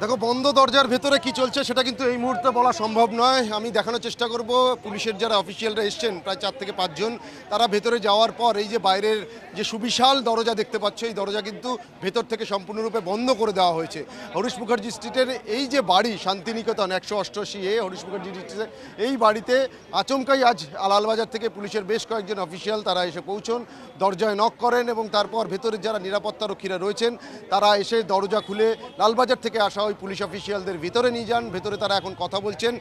দেখো, বন্ধ দরজার ভেতরে কি চলছে সেটা কিন্তু এই মুহূর্তে বলা সম্ভব নয়। আমি দেখানোর চেষ্টা করব। পুলিশের যারা অফিসিয়ালরা এসছেন প্রায় 4 থেকে 5 জন, তারা ভেতরে যাওয়ার পর এই যে বাইরের যে সুবিশাল দরজা দেখতে পাচ্ছ, এই দরজা কিন্তু ভেতর থেকে সম্পূর্ণরূপে বন্ধ করে দেওয়া হয়েছে। হরিশ মুখার্জি স্ট্রিটের এই যে বাড়ি শান্তিনিকেতন 188A হরিশ মুখার্জি স্ট্রিটে, এই বাড়িতে আচমকাই আজ লালবাজার থেকে পুলিশের বেশ কয়েকজন অফিসিয়াল তারা এসে পৌঁছন, দরজায় নক করেন এবং তারপর ভেতরের যারা নিরাপত্তারক্ষীরা রয়েছেন তারা এসে দরজা খুলে লালবাজার থেকে আসা ওই পুলিশ অফিসিয়ালদের ভিতরে নিয়ে যান। ভেতরে তারা এখন কথা বলছেন।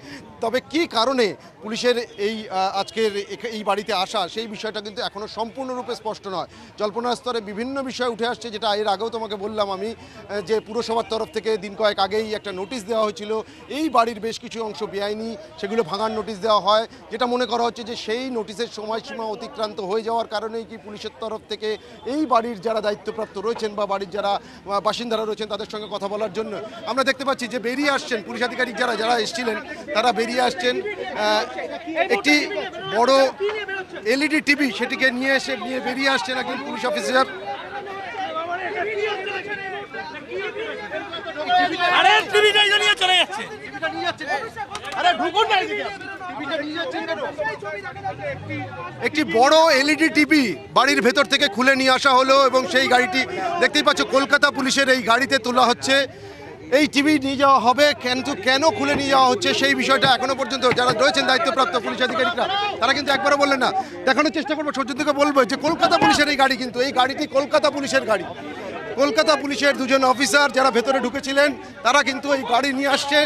তবে কি কারণে পুলিশের এই আজকের এই বাড়িতে আসা, সেই বিষয়টা কিন্তু এখনও সম্পূর্ণরূপে স্পষ্ট নয়। জল্পনা স্তরে বিভিন্ন বিষয় উঠে আসছে, যেটা এর আগেও তোমাকে বললাম আমি, যে পুরসভার তরফ থেকে দিন কয়েক আগেই একটা নোটিশ দেওয়া হয়েছিল এই বাড়ির বেশ কিছু অংশ বেআইনি, সেগুলো ভাঙার নোটিশ দেওয়া হয়, যেটা মনে করা হচ্ছে যে সেই নোটিশের সময়সীমা অতিক্রান্ত হয়ে যাওয়ার কারণেই কি পুলিশের তরফ থেকে এই বাড়ির যারা দায়িত্বপ্রাপ্ত রয়েছেন বা বাড়ির যারা বাসিন্দারা রয়েছেন তাদের সঙ্গে কথা বলার জন্য আমরা দেখতে পাচ্ছি যে বেরিয়ে আসছেন পুলিশ আধিকারিক যারা যারা এসেছিলেন, তারা বেরিয়ে আসছেন। একটি বড় এলইডি টিভি সেটিকে নিয়ে বেরিয়ে আসছেন একজন পুলিশ অফিসার। একটি বড় এলইডি টিভি বাড়ির ভেতর থেকে খুলে নিয়ে আসা হলো এবং সেই গাড়িটি দেখতেই পাচ্ছ কলকাতা পুলিশের এই গাড়িতে তোলা হচ্ছে। এই টিভি নিয়ে যাওয়া হবে, কিন্তু কেন খুলে নিয়ে যাওয়া হচ্ছে সেই বিষয়টা এখনো পর্যন্ত যারা রয়েছেন দায়িত্বপ্রাপ্ত পুলিশ আধিকারিকরা তারা কিন্তু একবারও বললেন না। দেখানোর চেষ্টা করবো, সৌজন্যকে বলবো যে কলকাতা পুলিশের এই গাড়ি, কিন্তু এই গাড়িটি কলকাতা পুলিশের গাড়ি। কলকাতা পুলিশের দুজন অফিসার যারা ভেতরে ঢুকেছিলেন তারা কিন্তু এই গাড়ি নিয়ে আসছে।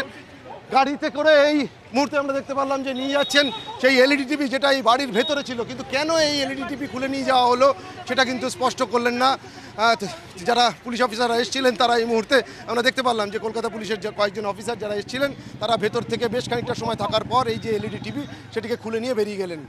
গাড়িতে করে এই মুহূর্তে আমরা দেখতে পারলাম যে নিয়ে যাচ্ছেন সেই এলইডি টিভি, যেটা এই বাড়ির ভেতরে ছিল। কিন্তু কেন এই এলইডি টিভি খুলে নিয়ে যাওয়া হলো সেটা কিন্তু স্পষ্ট করলেন না যারা পুলিশ অফিসাররা এসেছিলেন। তারা এই মুহূর্তে আমরা দেখতে পারলাম যে কলকাতা পুলিশের যে কয়েকজন অফিসার যারা এসেছিলেন তারা ভেতর থেকে বেশ খানিকটা সময় থাকার পর এই যে এলইডি টিভি সেটিকে খুলে নিয়ে বেরিয়ে গেলেন।